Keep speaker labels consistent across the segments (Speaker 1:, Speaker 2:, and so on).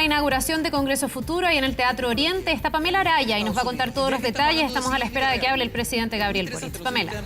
Speaker 1: la inauguración de Congreso Futuro ahí en el Teatro Oriente está Pamela Araya y nos va a contar todos los detalles. Estamos a la espera de que hable el presidente Gabriel Boric. Pamela.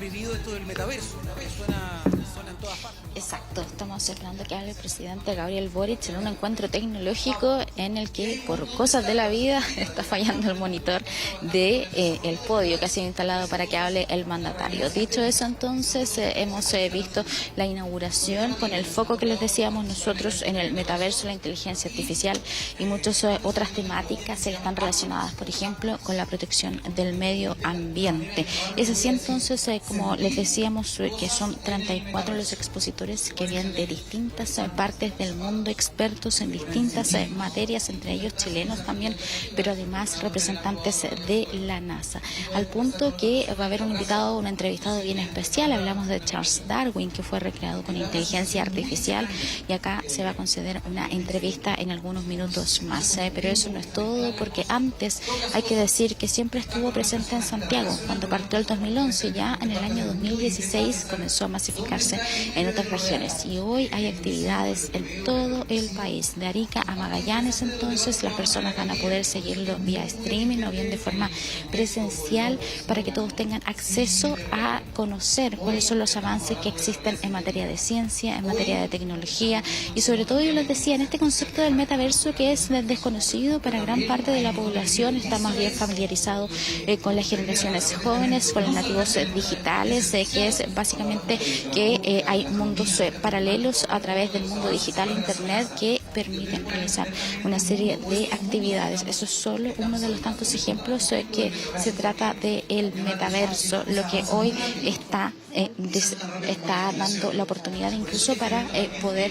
Speaker 2: Exacto, estamos esperando que hable el presidente Gabriel Boric en un encuentro tecnológico en el que por cosas de la vida está fallando el monitor de el podio que ha sido instalado para que hable el mandatario. Dicho eso, entonces hemos visto la inauguración con el foco que les decíamos nosotros en el metaverso, la inteligencia artificial y muchas otras temáticas que están relacionadas, por ejemplo, con la protección del medio ambiente. Es así entonces, como les decíamos, que son 34 los expositores que vienen de distintas partes del mundo, expertos en distintas materias, entre ellos chilenos también, pero además representantes de la NASA. Al punto que va a haber un entrevistado bien especial. Hablamos de Charles Darwin, que fue recreado con inteligencia artificial, y acá se va a conceder una entrevista en algunos minutos más. Pero eso no es todo, porque antes hay que decir que siempre estuvo presente en Santiago. Cuando partió el 2011, ya en el año 2016 comenzó a masificarse en otras regiones, y hoy hay actividades en todo el país, de Arica a Magallanes. Entonces las personas van a poder seguirlo vía streaming o bien de forma presencial, para que todos tengan acceso a conocer cuáles son los avances que existen en materia de ciencia, en materia de tecnología, y sobre todo, yo les decía, en este concepto del metaverso, que es desconocido para gran parte de la población. Está más bien familiarizado con las generaciones jóvenes, con los nativos digitales, que es básicamente que hay mundos paralelos a través del mundo digital, internet, que permiten realizar una serie de actividades. Eso es solo uno de los tantos ejemplos que se trata del metaverso, lo que hoy está dando la oportunidad incluso para poder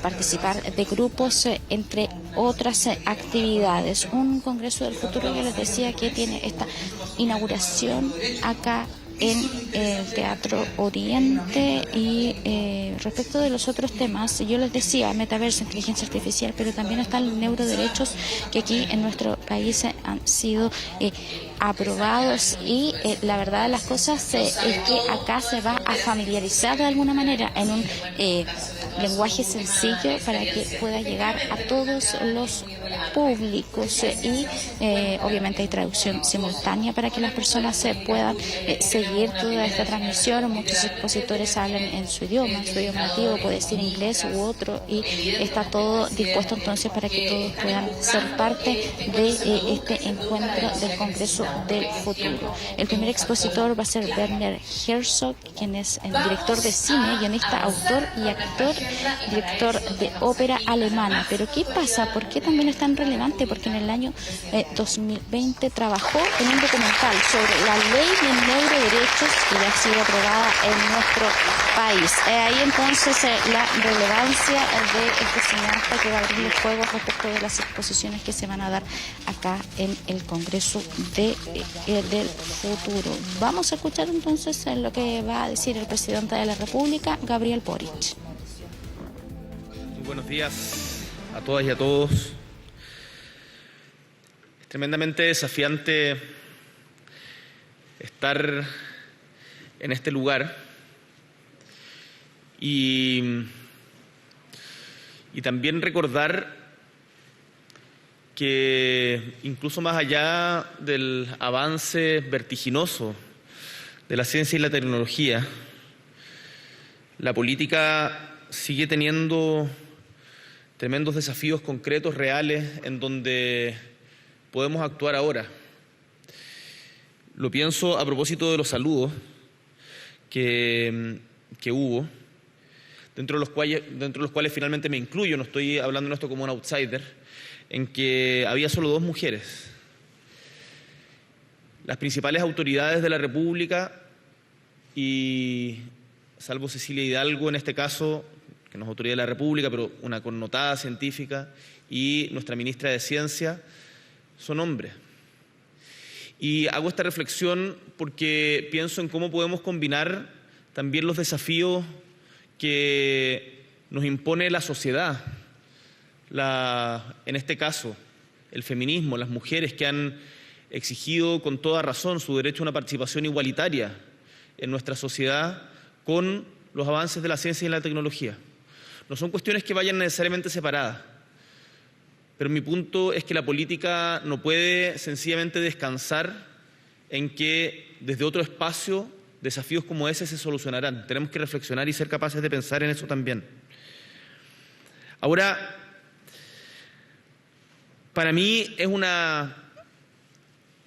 Speaker 2: participar de grupos, entre otras actividades. Un Congreso del Futuro, que les decía, que tiene esta inauguración acá en el Teatro Oriente. Y respecto de los otros temas, yo les decía, metaverso, inteligencia artificial, pero también están los neuroderechos, que aquí en nuestro país han sido aprobados, y la verdad de las cosas es que acá se va a familiarizar de alguna manera en un lenguaje sencillo para que pueda llegar a todos los públicos, y obviamente hay traducción simultánea para que las personas puedan seguir toda esta transmisión. Muchos expositores hablan en su idioma nativo, puede ser inglés u otro, y está todo dispuesto entonces para que todos puedan ser parte de este encuentro del Congreso del Futuro. El primer expositor va a ser Werner Herzog, quien es el director de cine, guionista, autor y actor, director de ópera alemana. Pero ¿qué pasa? ¿Por qué también es tan relevante? Porque en el año 2020 trabajó en un documental sobre la ley de neuroderechos, que ya ha sido aprobada en nuestro país. Ahí entonces la relevancia de este cineasta, que va a abrir los juegos respecto de las exposiciones que se van a dar acá en el Congreso del Futuro. Vamos a escuchar entonces lo que va a decir el presidente de la República, Gabriel Boric.
Speaker 3: Muy buenos días a todas y a todos. Es tremendamente desafiante estar en este lugar y también recordar que incluso más allá del avance vertiginoso de la ciencia y la tecnología, la política sigue teniendo tremendos desafíos concretos, reales, en donde podemos actuar ahora. Lo pienso a propósito de los saludos que hubo, dentro de los cuales finalmente me incluyo. No estoy hablando de esto como un outsider, en que había solo 2 mujeres. Las principales autoridades de la República, y salvo Cecilia Hidalgo en este caso, que no es autoridad de la República, pero una connotada científica, y nuestra ministra de Ciencia, son hombres. Y hago esta reflexión porque pienso en cómo podemos combinar también los desafíos que nos impone la sociedad, en este caso, el feminismo, las mujeres que han exigido con toda razón su derecho a una participación igualitaria en nuestra sociedad, con los avances de la ciencia y la tecnología. No son cuestiones que vayan necesariamente separadas. pero mi punto es que la política no puede sencillamente descansar en que desde otro espacio desafíos como ese se solucionarán. Tenemos que reflexionar y ser capaces de pensar en eso también. Ahora, para mí es una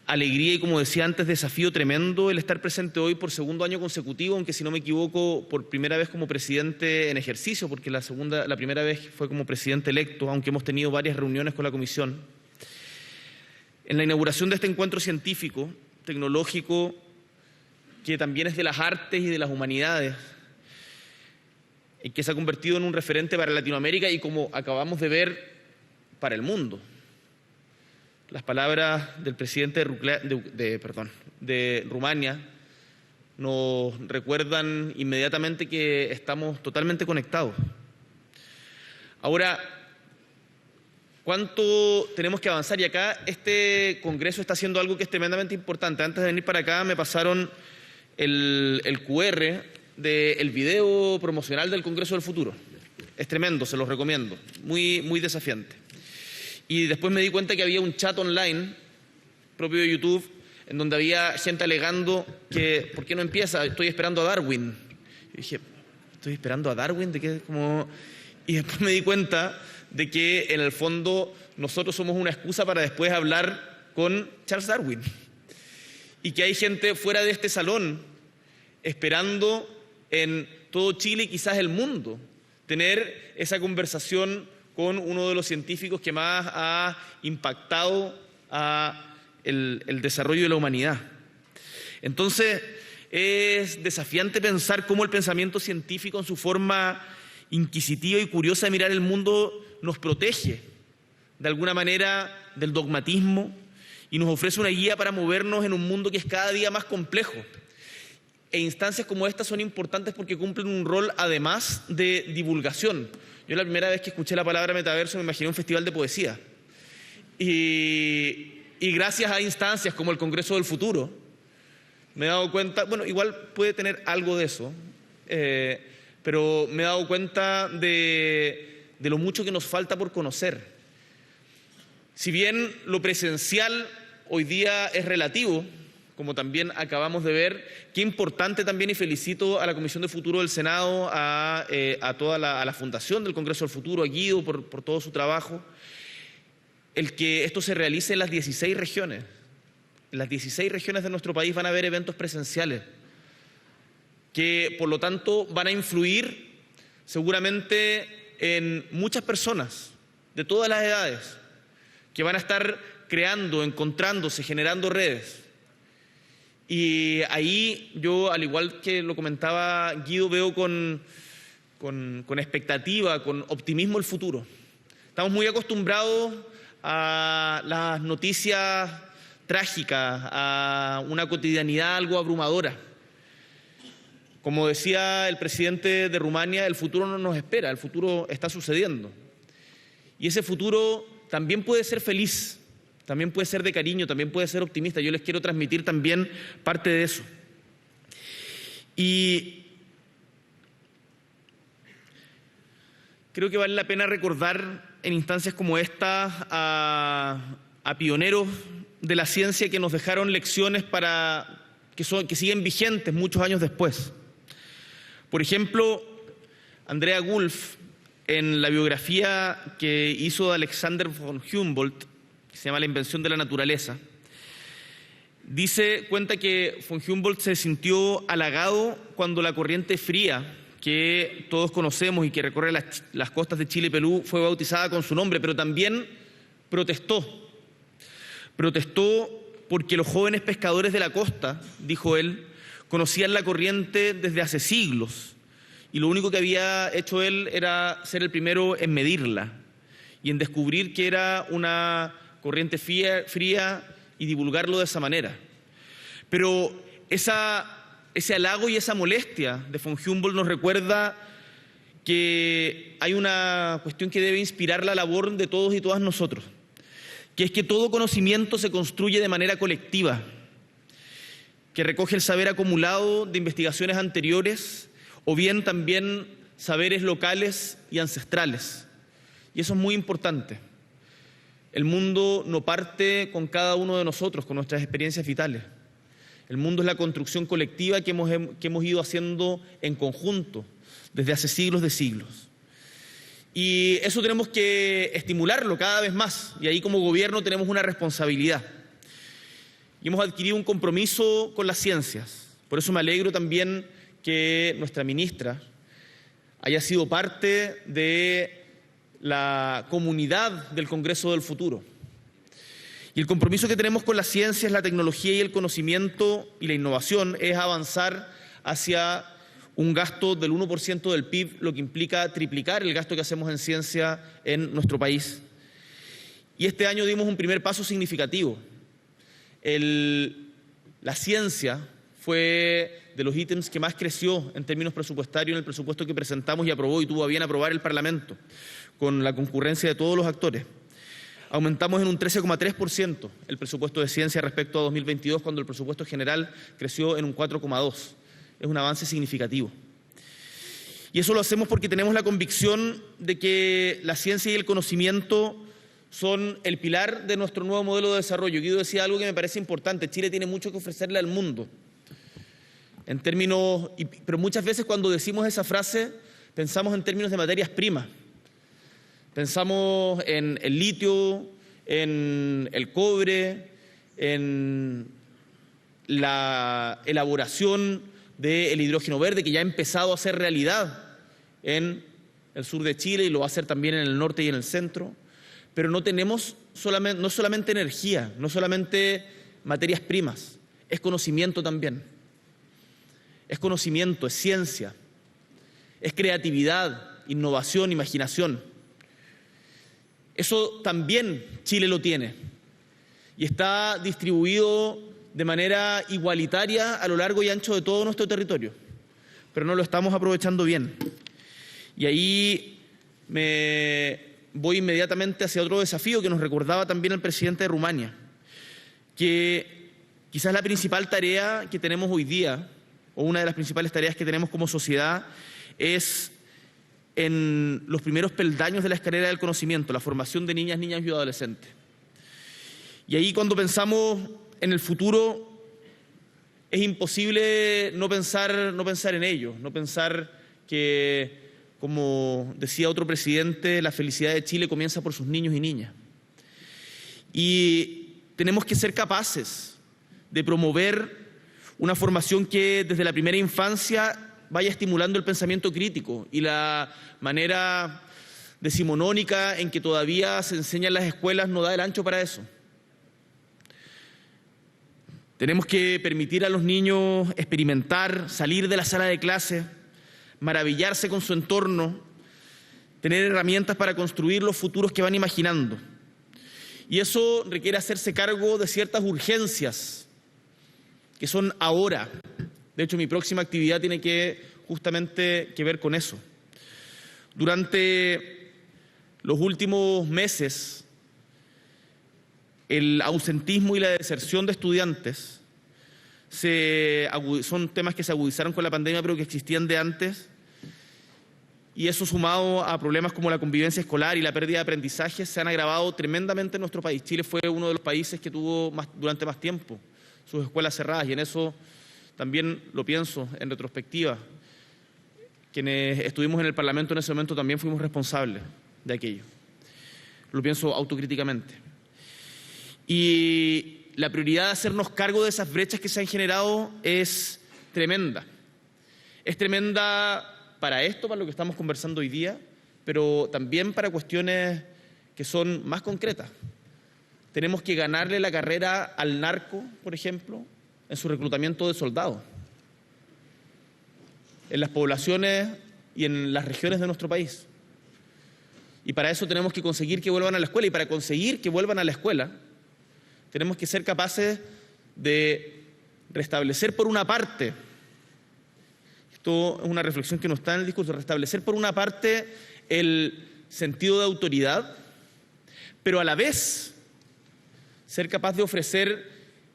Speaker 3: alegría y, como decía antes, desafío tremendo el estar presente hoy por segundo año consecutivo, aunque, si no me equivoco, por primera vez como presidente en ejercicio, porque la primera vez fue como presidente electo, aunque hemos tenido varias reuniones con la comisión. En la inauguración de este encuentro científico, tecnológico, que también es de las artes y de las humanidades, y que se ha convertido en un referente para Latinoamérica y, como acabamos de ver, para el mundo. Las palabras del presidente de Rumania nos recuerdan inmediatamente que estamos totalmente conectados. Ahora, ¿cuánto tenemos que avanzar? Y acá este Congreso está haciendo algo que es tremendamente importante. Antes de venir para acá me pasaron el QR del video promocional del Congreso del Futuro. Es tremendo, se los recomiendo, muy, muy desafiante. Y después me di cuenta que había un chat online propio de YouTube en donde había gente alegando que ¿por qué no empieza? Estoy esperando a Darwin. Y dije, ¿estoy esperando a Darwin? ¿De qué? Y después me di cuenta de que en el fondo nosotros somos una excusa para después hablar con Charles Darwin. Y que hay gente fuera de este salón esperando en todo Chile y quizás el mundo tener esa conversación con uno de los científicos que más ha impactado el desarrollo de la humanidad. Entonces, es desafiante pensar cómo el pensamiento científico, en su forma inquisitiva y curiosa de mirar el mundo, nos protege de alguna manera del dogmatismo y nos ofrece una guía para movernos en un mundo que es cada día más complejo. E instancias como estas son importantes porque cumplen un rol, además, de divulgación. Yo la primera vez que escuché la palabra metaverso me imaginé un festival de poesía. Y gracias a instancias como el Congreso del Futuro, me he dado cuenta, bueno, igual puede tener algo de eso, pero me he dado cuenta de lo mucho que nos falta por conocer. Si bien lo presencial hoy día es relativo, como también acabamos de ver, qué importante también, y felicito a la Comisión de Futuro del Senado, a toda la Fundación del Congreso del Futuro, a Guido por todo su trabajo, el que esto se realice en las 16 regiones. En las 16 regiones de nuestro país van a haber eventos presenciales, que por lo tanto van a influir seguramente en muchas personas de todas las edades, que van a estar creando, encontrándose, generando redes. Y ahí yo, al igual que lo comentaba Guido, veo con expectativa, con optimismo el futuro. Estamos muy acostumbrados a las noticias trágicas, a una cotidianidad algo abrumadora. Como decía el presidente de Rumania, el futuro no nos espera, el futuro está sucediendo. Y ese futuro también puede ser feliz, también puede ser de cariño, también puede ser optimista. Yo les quiero transmitir también parte de eso. Y creo que vale la pena recordar en instancias como esta a pioneros de la ciencia que nos dejaron lecciones que siguen vigentes muchos años después. Por ejemplo, Andrea Wulf, en la biografía que hizo de Alexander von Humboldt, que se llama La invención de la naturaleza, cuenta que von Humboldt se sintió halagado cuando la corriente fría que todos conocemos y que recorre las costas de Chile y Perú fue bautizada con su nombre, pero también protestó porque los jóvenes pescadores de la costa, dijo él, conocían la corriente desde hace siglos y lo único que había hecho él era ser el primero en medirla y en descubrir que era una corriente fría y divulgarlo de esa manera. Pero ese halago y esa molestia de von Humboldt nos recuerda que hay una cuestión que debe inspirar la labor de todos y todas nosotros, que es que todo conocimiento se construye de manera colectiva, que recoge el saber acumulado de investigaciones anteriores o bien también saberes locales y ancestrales. Y eso es muy importante. El mundo no parte con cada uno de nosotros, con nuestras experiencias vitales. El mundo es la construcción colectiva que hemos ido haciendo en conjunto desde hace siglos de siglos. Y eso tenemos que estimularlo cada vez más, y ahí como gobierno tenemos una responsabilidad. Y hemos adquirido un compromiso con las ciencias. Por eso me alegro también que nuestra ministra haya sido parte de la comunidad del Congreso del Futuro. Y el compromiso que tenemos con las ciencias, la tecnología y el conocimiento y la innovación es avanzar hacia un gasto del 1% del PIB, lo que implica triplicar el gasto que hacemos en ciencia en nuestro país. Y este año dimos un primer paso significativo. La ciencia fue de los ítems que más creció en términos presupuestarios en el presupuesto que presentamos y aprobó y tuvo a bien aprobar el Parlamento, con la concurrencia de todos los actores. Aumentamos en un 13,3% el presupuesto de ciencia respecto a 2022, cuando el presupuesto general creció en un 4,2%. Es un avance significativo. Y eso lo hacemos porque tenemos la convicción de que la ciencia y el conocimiento son el pilar de nuestro nuevo modelo de desarrollo. Guido decía algo que me parece importante: Chile tiene mucho que ofrecerle al mundo. Pero muchas veces cuando decimos esa frase pensamos en términos de materias primas. Pensamos en el litio, en el cobre, en la elaboración del hidrógeno verde, que ya ha empezado a ser realidad en el sur de Chile y lo va a hacer también en el norte y en el centro. Pero no tenemos no solamente energía, no solamente materias primas, es conocimiento también. Es conocimiento, es ciencia, es creatividad, innovación, imaginación. Eso también Chile lo tiene y está distribuido de manera igualitaria a lo largo y ancho de todo nuestro territorio, pero no lo estamos aprovechando bien. Y ahí me voy inmediatamente hacia otro desafío que nos recordaba también el presidente de Rumania, que quizás la principal tarea que tenemos hoy día, o una de las principales tareas que tenemos como sociedad, es en los primeros peldaños de la escalera del conocimiento, la formación de niñas y adolescentes. Y ahí, cuando pensamos en el futuro, es imposible no pensar en ello, no pensar que, como decía otro presidente, la felicidad de Chile comienza por sus niños y niñas. Y tenemos que ser capaces de promover una formación que desde la primera infancia vaya estimulando el pensamiento crítico, y la manera decimonónica en que todavía se enseña en las escuelas no da el ancho para eso. Tenemos que permitir a los niños experimentar, salir de la sala de clase, maravillarse con su entorno, tener herramientas para construir los futuros que van imaginando. Y eso requiere hacerse cargo de ciertas urgencias que son ahora. De hecho, mi próxima actividad tiene justamente que ver con eso. Durante los últimos meses, el ausentismo y la deserción de estudiantes son temas que se agudizaron con la pandemia, pero que existían de antes. Y eso, sumado a problemas como la convivencia escolar y la pérdida de aprendizaje, se han agravado tremendamente en nuestro país. Chile fue uno de los países que tuvo durante más tiempo sus escuelas cerradas, y en eso también lo pienso en retrospectiva. Quienes estuvimos en el Parlamento en ese momento también fuimos responsables de aquello. Lo pienso autocríticamente. Y la prioridad de hacernos cargo de esas brechas que se han generado es tremenda. Es tremenda para lo que estamos conversando hoy día, pero también para cuestiones que son más concretas. Tenemos que ganarle la carrera al narco, por ejemplo, en su reclutamiento de soldados, en las poblaciones y en las regiones de nuestro país. Y para eso tenemos que conseguir que vuelvan a la escuela, y para conseguir que vuelvan a la escuela tenemos que ser capaces de restablecer por una parte, esto es una reflexión que no está en el discurso, restablecer por una parte el sentido de autoridad, pero a la vez ser capaz de ofrecer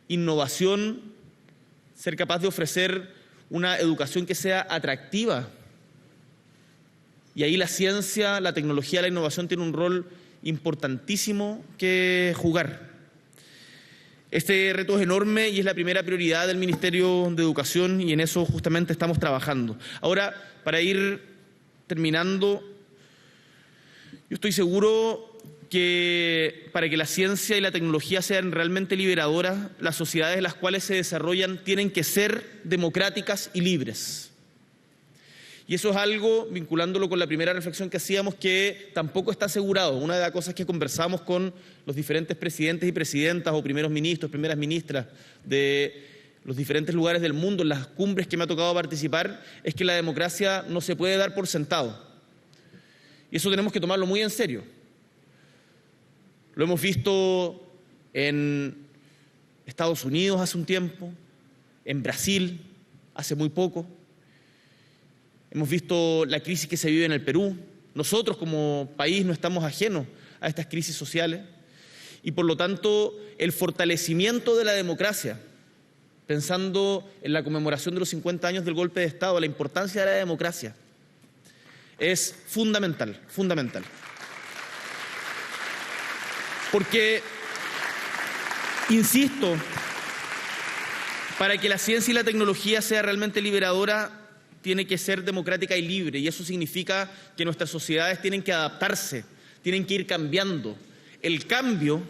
Speaker 3: innovación, ser capaz de ofrecer una educación que sea atractiva. Y ahí la ciencia, la tecnología, la innovación tiene un rol importantísimo que jugar. Este reto es enorme y es la primera prioridad del Ministerio de Educación y en eso justamente estamos trabajando. Ahora, para ir terminando, yo estoy seguro que para que la ciencia y la tecnología sean realmente liberadoras, las sociedades en las cuales se desarrollan tienen que ser democráticas y libres. Y eso es algo, vinculándolo con la primera reflexión que hacíamos, que tampoco está asegurado. Una de las cosas que conversamos con los diferentes presidentes y presidentas o primeros ministros, primeras ministras de los diferentes lugares del mundo, en las cumbres que me ha tocado participar, es que la democracia no se puede dar por sentado. Y eso tenemos que tomarlo muy en serio. Lo hemos visto en Estados Unidos hace un tiempo, en Brasil hace muy poco. Hemos visto la crisis que se vive en el Perú. Nosotros como país no estamos ajenos a estas crisis sociales y por lo tanto el fortalecimiento de la democracia, pensando en la conmemoración de los 50 años del golpe de Estado, la importancia de la democracia, es fundamental, fundamental. Porque, insisto, para que la ciencia y la tecnología sea realmente liberadora, tiene que ser democrática y libre, y eso significa que nuestras sociedades tienen que adaptarse, tienen que ir cambiando. El cambio,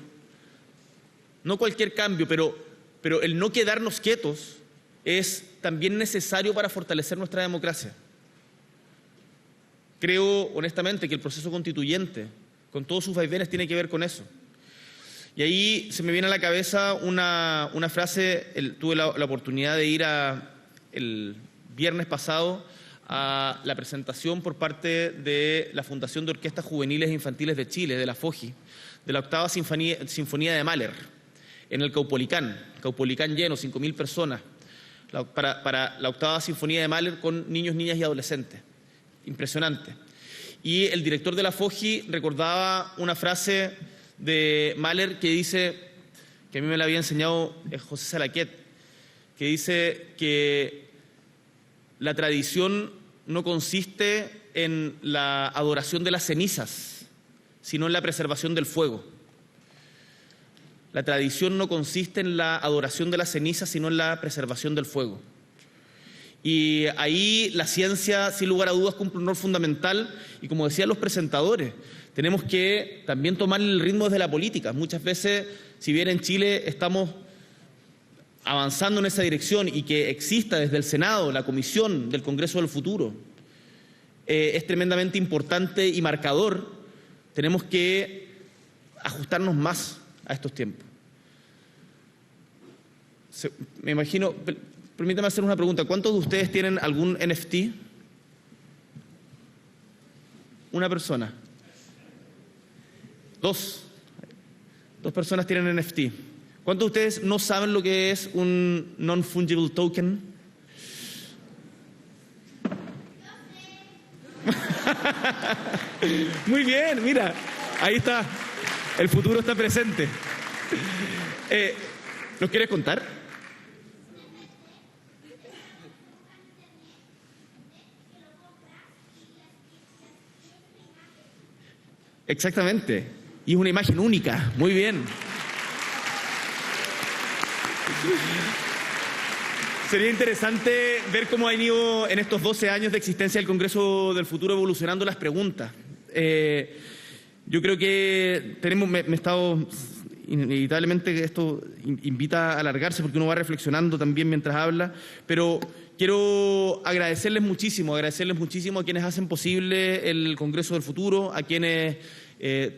Speaker 3: no cualquier cambio, pero el no quedarnos quietos es también necesario para fortalecer nuestra democracia. Creo honestamente que el proceso constituyente, con todos sus vaivenes, tiene que ver con eso. Y ahí se me viene a la cabeza una frase. Tuve la oportunidad de ir el viernes pasado a la presentación por parte de la Fundación de Orquestas Juveniles e Infantiles de Chile, de la FOJI, de la octava Sinfonía de Mahler, en el Caupolicán lleno, 5.000 personas, para la octava Sinfonía de Mahler con niños, niñas y adolescentes. Impresionante. Y el director de la FOJI recordaba una frase de Mahler que dice, que a mí me la había enseñado José Salaquet, que dice que la tradición no consiste en la adoración de las cenizas, sino en la preservación del fuego. La tradición no consiste en la adoración de las cenizas, sino en la preservación del fuego. Y ahí la ciencia, sin lugar a dudas, cumple un rol fundamental. Y como decían los presentadores, tenemos que también tomar el ritmo desde la política. Muchas veces, si bien en Chile estamos avanzando en esa dirección y que exista desde el Senado la Comisión del Congreso del Futuro, es tremendamente importante y marcador. Tenemos que ajustarnos más a estos tiempos. Me imagino, permítame hacer una pregunta. ¿Cuántos de ustedes tienen algún NFT? Una persona. Dos personas tienen NFT. ¿Cuántos de ustedes no saben lo que es un non-fungible token? Muy bien, mira, ahí está. El futuro está presente. ¿Nos quieres contar? Exactamente. Y es una imagen única. Muy bien. Sería interesante ver cómo han ido en estos 12 años de existencia del Congreso del Futuro evolucionando las preguntas. Yo creo que me he estado, inevitablemente esto invita a alargarse porque uno va reflexionando también mientras habla, pero quiero agradecerles muchísimo a quienes hacen posible el Congreso del Futuro, a quienes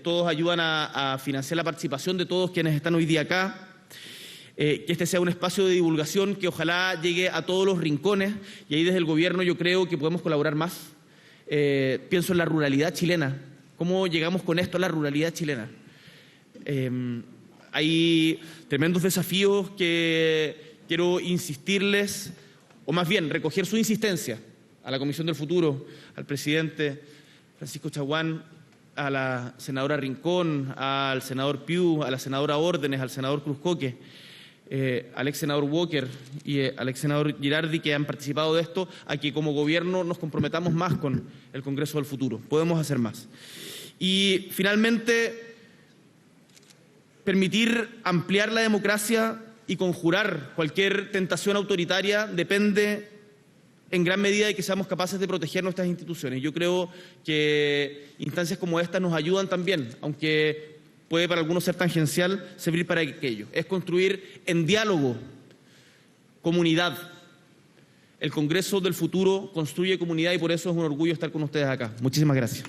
Speaker 3: todos ayudan a financiar la participación de todos quienes están hoy día acá. Que este sea un espacio de divulgación que ojalá llegue a todos los rincones, y ahí desde el gobierno yo creo que podemos colaborar más. Pienso en la ruralidad chilena, cómo llegamos con esto a la ruralidad chilena. Hay tremendos desafíos que quiero insistirles, o más bien recoger su insistencia a la Comisión del Futuro, al presidente Francisco Chaguán, a la senadora Rincón, al senador Piu, a la senadora Órdenes, al senador Cruzcoque, al ex senador Walker y al ex senador Girardi, que han participado de esto, a que como gobierno nos comprometamos más con el Congreso del Futuro. Podemos hacer más. Y finalmente, permitir ampliar la democracia y conjurar cualquier tentación autoritaria depende en gran medida de que seamos capaces de proteger nuestras instituciones. Yo creo que instancias como esta nos ayudan también, aunque puede para algunos ser tangencial, servir para aquello. Es construir en diálogo, comunidad. El Congreso del futuro construye comunidad y por eso es un orgullo estar con ustedes acá. Muchísimas gracias.